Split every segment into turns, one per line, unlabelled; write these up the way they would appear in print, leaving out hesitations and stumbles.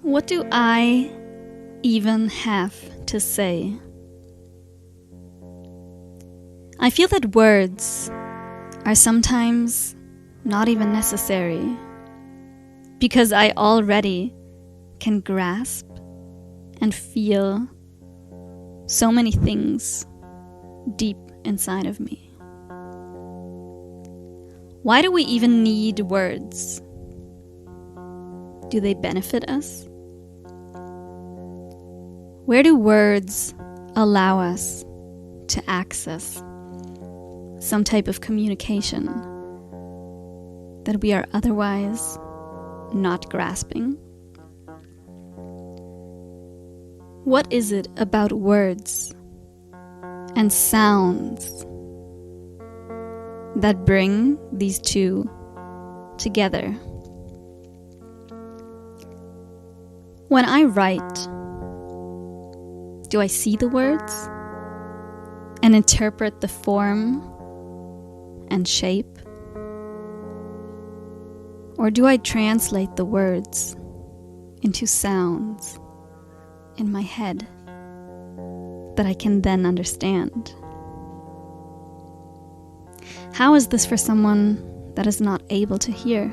What do I even have to say? I feel that words are sometimes not even necessary, because I already can grasp and feel so many things deep inside of me. Why do we even need words? Do they benefit us? Where do words allow us to access some type of communication that we are otherwise not grasping? What is it about words and sounds that bring these two together? When I write, do I see the words and interpret the form and shape? Or do I translate the words into sounds in my head that I can then understand? How is this for someone that is not able to hear?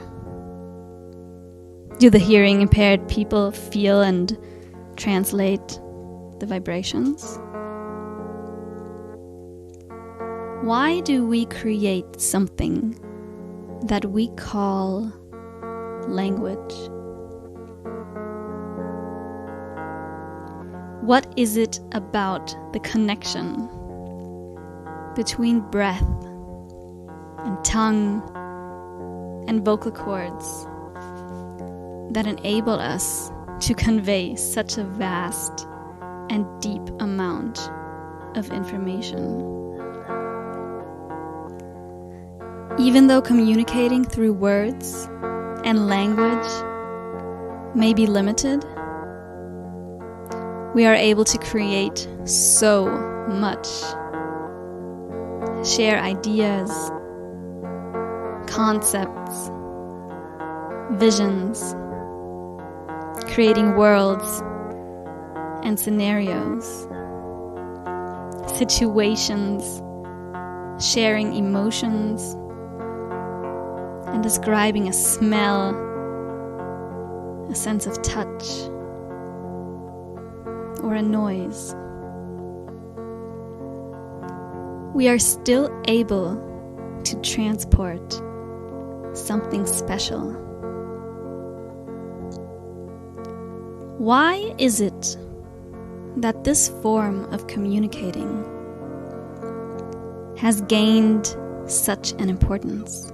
Do the hearing impaired people feel and translate the vibrations? Why do we create something that we call language? What is it about the connection between breath and tongue and vocal cords that enable us to convey such a vast and deep amount of information? Even though communicating through words and language may be limited, we are able to create so much. Share ideas, concepts, visions, creating worlds and scenarios, situations, sharing emotions, and describing a smell, a sense of touch, or a noise. We are still able to transport something special. Why is it that this form of communicating has gained such an importance?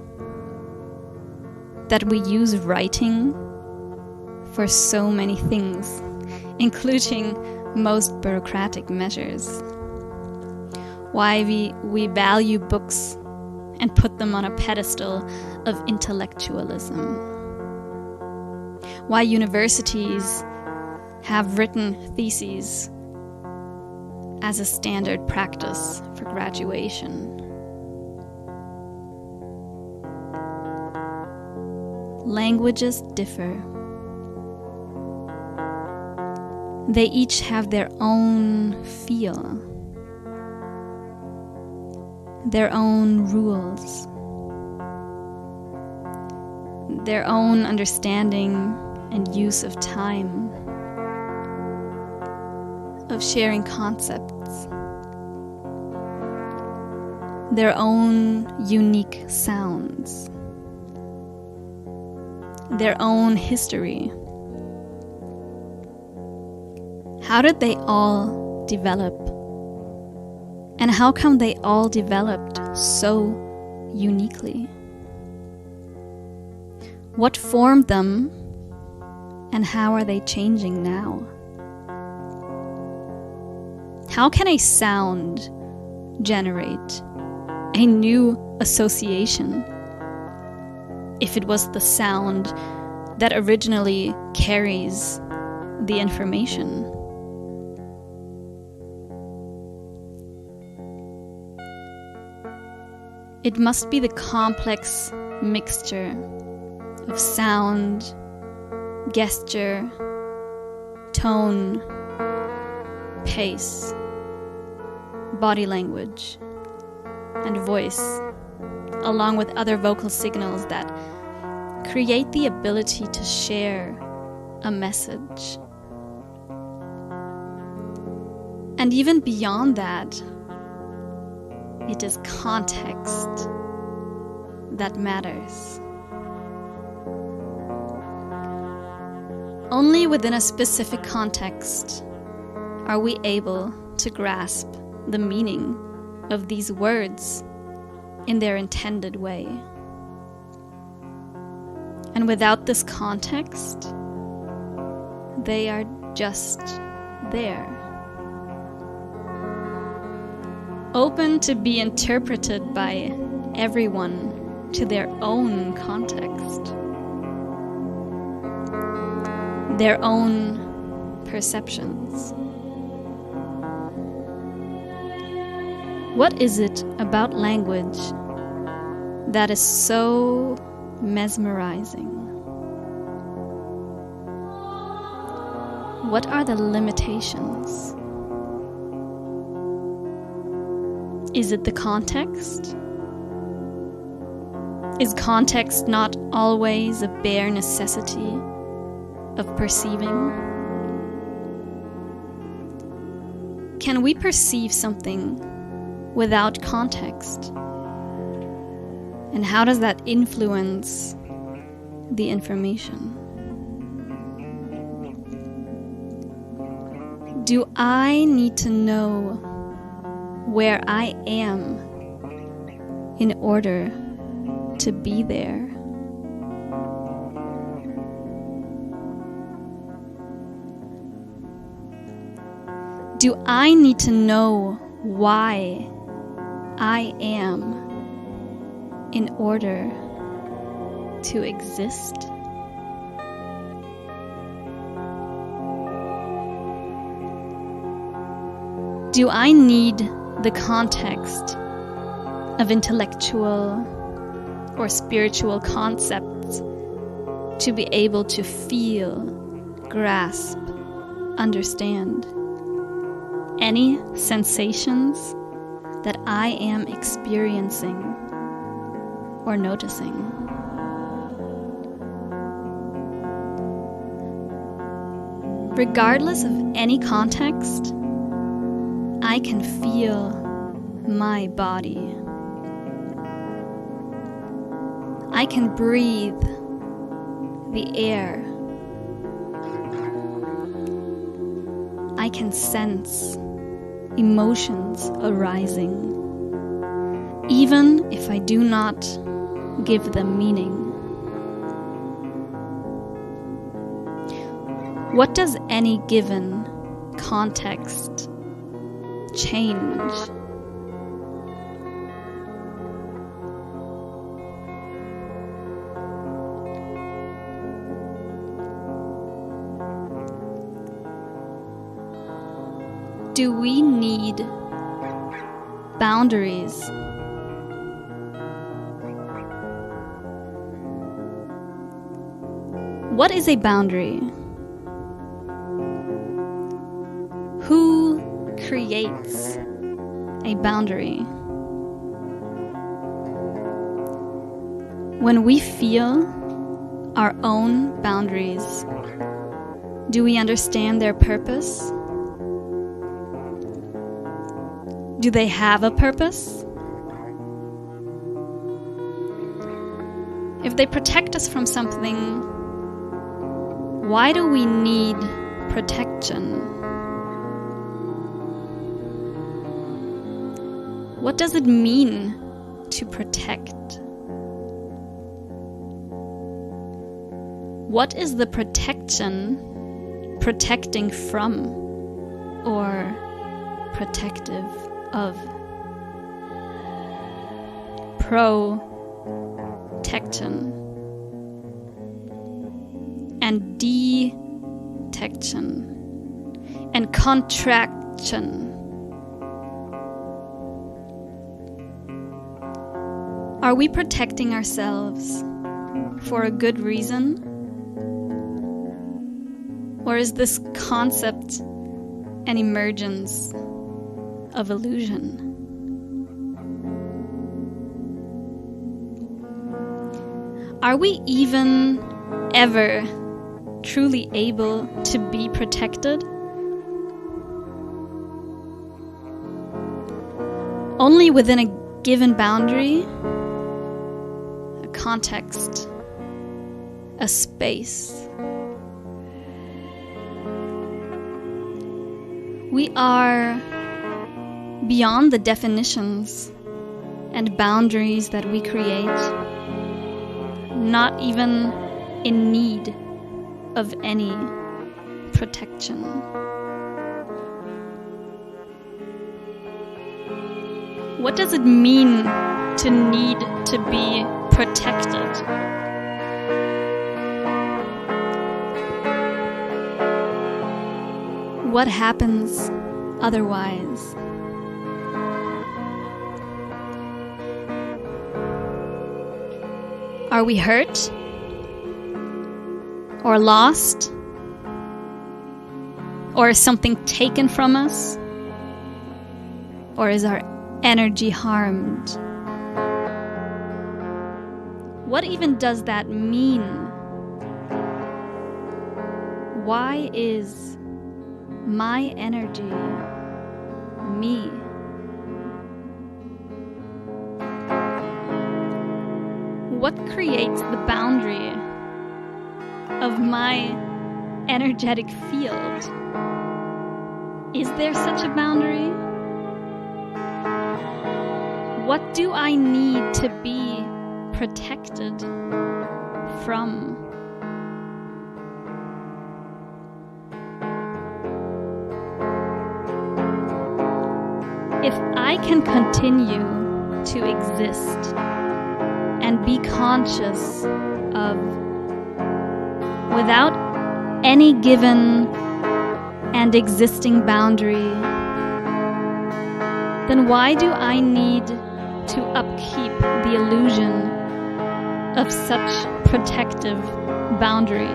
That we use writing for so many things, including most bureaucratic measures. Why we value books and put them on a pedestal of intellectualism. Why universities have written theses as a standard practice for graduation. Languages differ. They each have their own feel, their own rules, their own understanding and use of time, of sharing concepts, their own unique sounds, their own history. How did they all develop? And how come they all developed so uniquely? What formed them, and how are they changing now? How can a sound generate a new association if it was the sound that originally carries the information? It must be the complex mixture of sound, gesture, tone, pace, body language, and voice, along with other vocal signals that create the ability to share a message. And even beyond that, it is context that matters. Only within a specific context are we able to grasp the meaning of these words in their intended way. And without this context, they are just there, open to be interpreted by everyone to their own context, their own perceptions. What is it about language that is so mesmerizing? What are the limitations? Is it the context? Is context not always a bare necessity of perceiving? Can we perceive something without context? And how does that influence the information? Do I need to know where I am in order to be there? Do I need to know why I am in order to exist? Do I need the context of intellectual or spiritual concepts to be able to feel, grasp, understand any sensations that I am experiencing or noticing? Regardless of any context, I can feel my body. I can breathe the air. I can sense emotions arising, even if I do not give them meaning. What does any given context change? Do we need boundaries? What is a boundary? Who creates a boundary? When we feel our own boundaries, do we understand their purpose? Do they have a purpose? If they protect us from something, why do we need protection? What does it mean to protect? What is the protection protecting from or protective of? Protection and detection and contraction. Are we protecting ourselves for a good reason? Or is this concept an emergence of illusion? Are we even ever truly able to be protected? Only within a given boundary, a context, a space. We are beyond the definitions and boundaries that we create, not even in need of any protection. What does it mean to need to be protected? What happens otherwise? Are we hurt? Or lost? Or is something taken from us? Or is our energy harmed? What even does that mean? Why is my energy me? What creates the boundary of my energetic field? Is there such a boundary? What do I need to be protected from? If I can continue to exist and be conscious of, without any given and existing boundary, then why do I need to upkeep the illusion of such protective boundaries?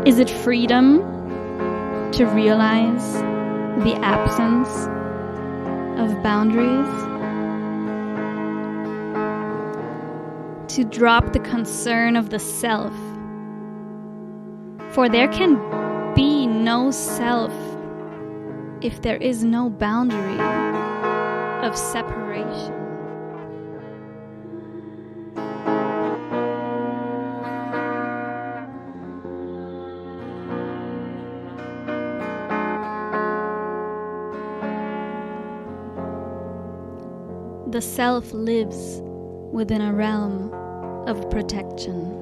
Is it freedom to realize the absence of boundaries? To drop the concern of the self, for there can be no self if there is no boundary of separation. The self lives within a realm of protection.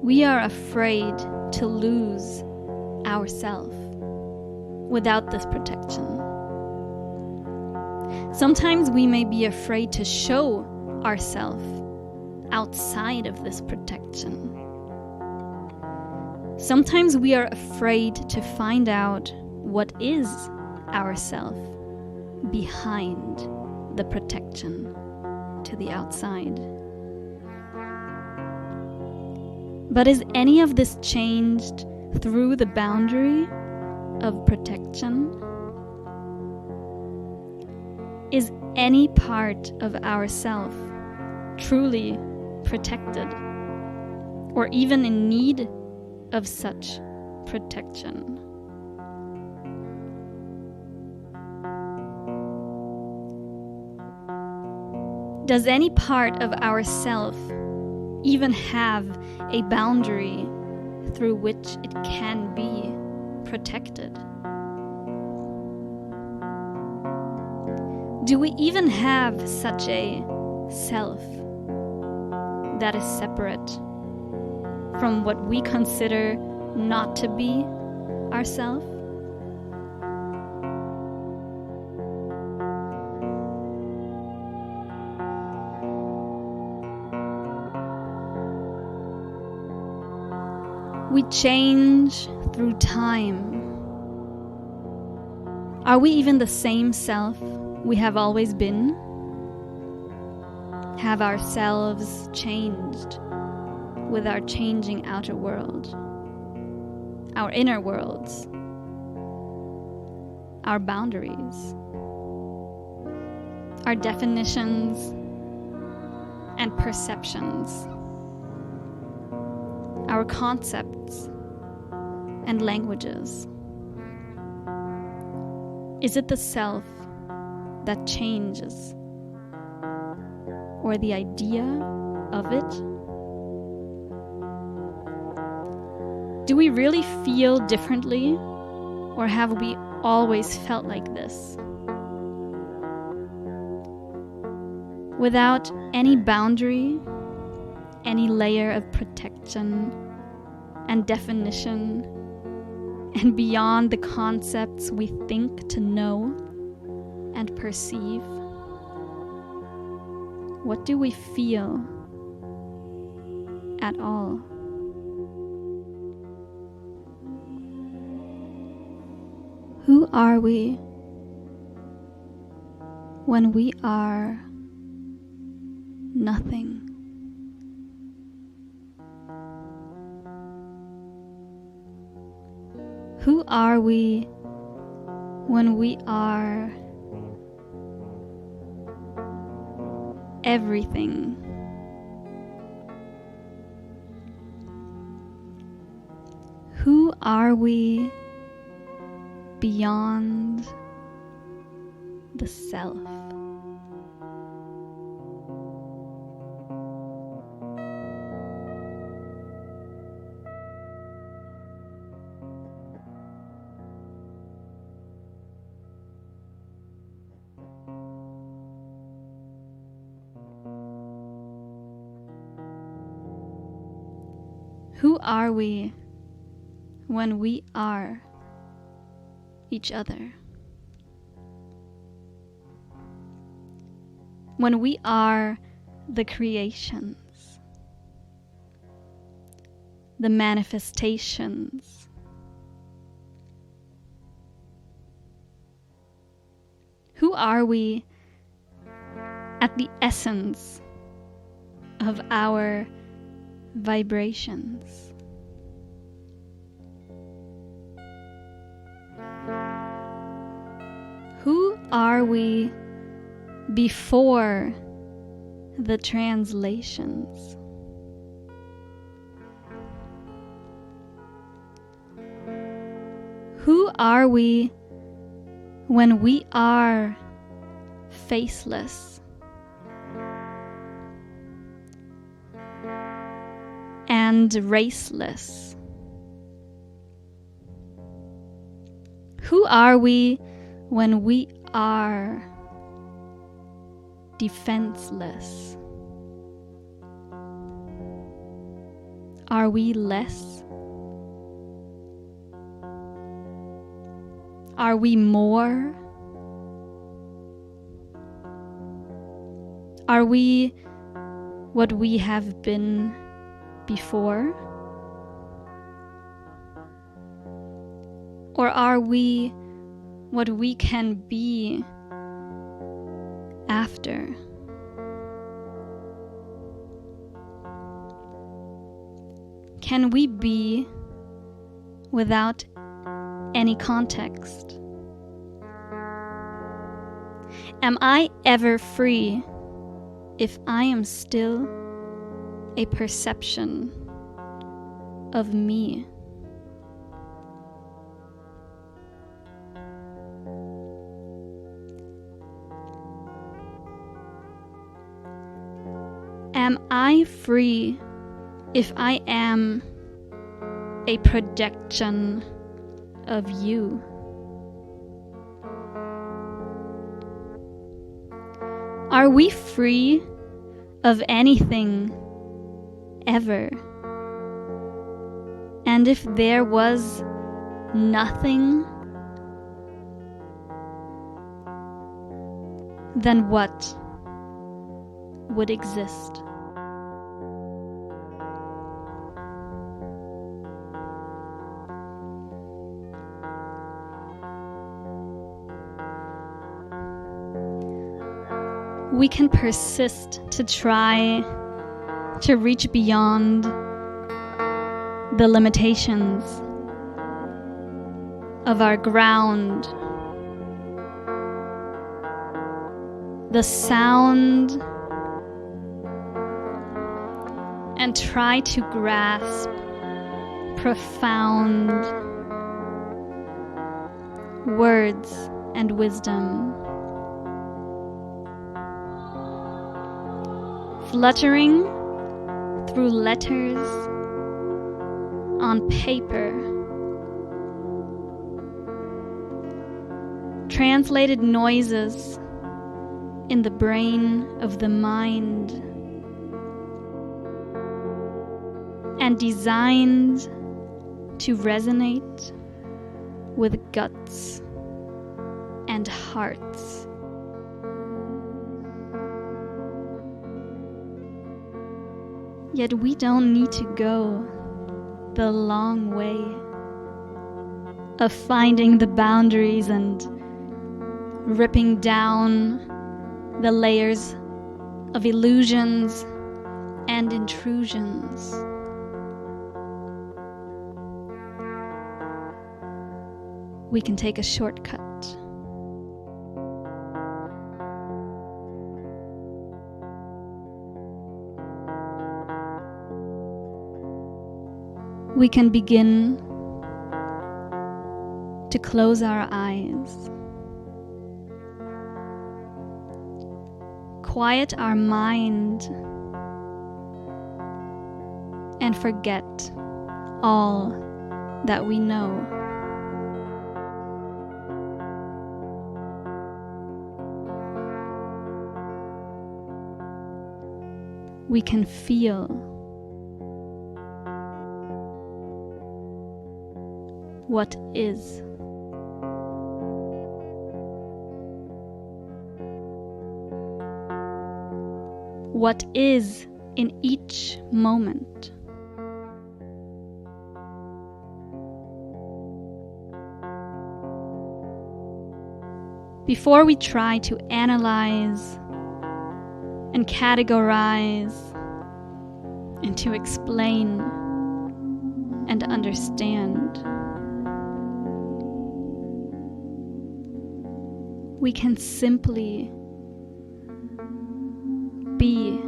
We are afraid to lose ourself without this protection. Sometimes we may be afraid to show ourself outside of this protection. Sometimes we are afraid to find out what is ourself behind the protection to the outside. But is any of this changed through the boundary of protection? Is any part of ourself truly protected, or even in need of such protection? Does any part of ourself even have a boundary through which it can be protected? Do we even have such a self that is separate from what we consider not to be ourself? We change through time. Are we even the same self we have always been? Have ourselves changed with our changing outer world, our inner worlds, our boundaries, our definitions and perceptions, our concepts and languages? Is it the self that changes, or the idea of it? Do we really feel differently, or have we always felt like this? Without any boundary, any layer of protection and definition, and beyond the concepts we think to know and perceive, what do we feel at all? Who are we when we are nothing? Who are we when we are everything? Who are we beyond the self? Who are we when we are each other? When we are the creations, the manifestations, who are we at the essence of our vibrations? Who are we before the translations? Who are we when we are faceless and raceless? Who are we when we are defenseless? Are we less? Are we more? Are we what we have been before? Or are we what we can be after? Can we be without any context? Am I ever free if I am still a perception of me? Am I free if I am a projection of you? Are we free of anything ever? And if there was nothing, then what would exist? We can persist to try to reach beyond the limitations of our ground, the sound, and try to grasp profound words and wisdom. Fluttering through letters on paper, translated noises in the brain of the mind, and designed to resonate with guts and hearts. Yet we don't need to go the long way of finding the boundaries and ripping down the layers of illusions and intrusions. We can take a shortcut. We can begin to close our eyes, quiet our mind, and forget all that we know. We can feel what is. What is in each moment. Before we try to analyze and categorize and to explain and understand, we can simply be.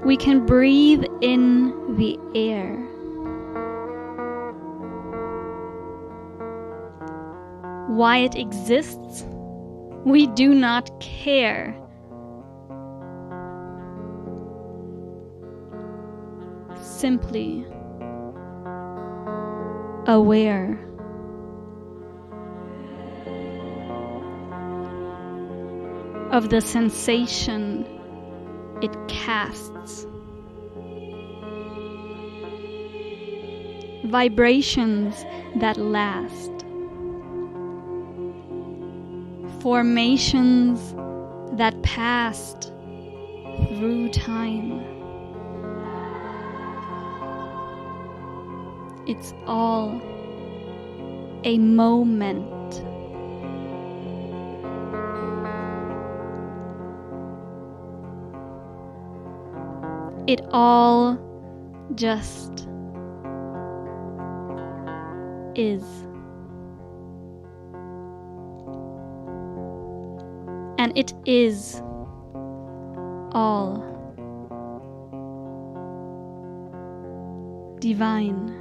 We can breathe in the air. Why it exists, we do not care. Simply aware. Of the sensation it casts. Vibrations that last. Formations that passed through time. It's all a moment. It all just is. And it is all divine.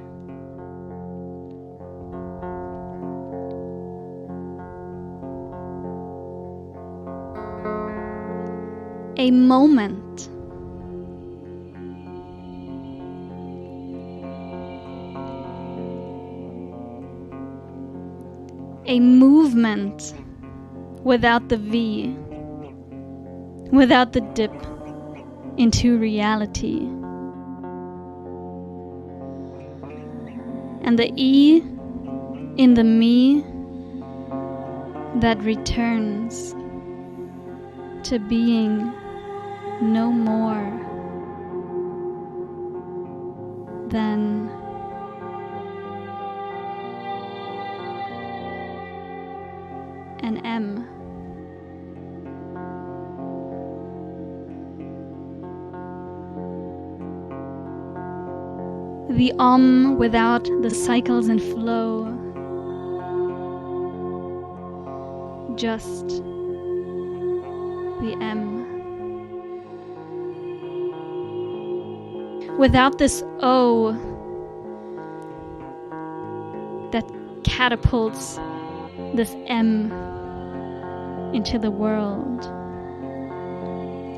A moment. A movement without the V, without the dip into reality. And the E in the me that returns to being no more than an M. The without the cycles and flow. Just the M. Without this O that catapults this M into the world.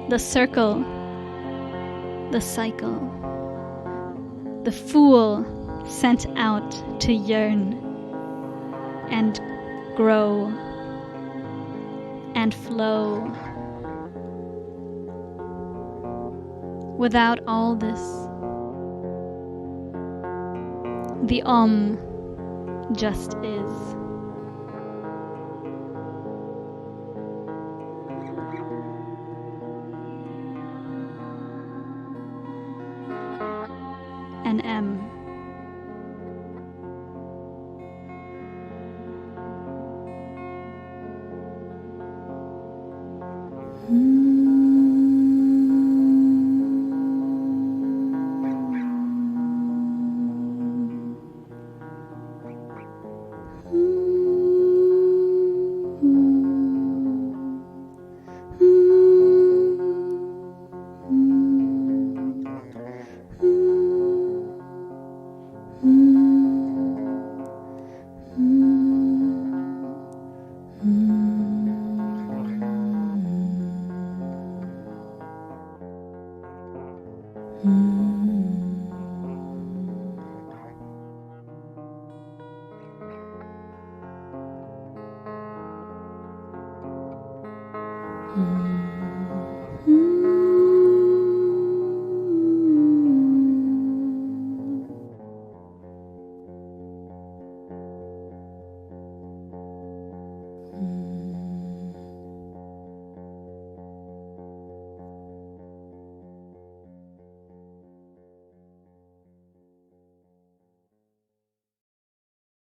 The circle, the cycle, the fool sent out to yearn and grow and flow. Without all this, the just is. An M. Mm-hmm.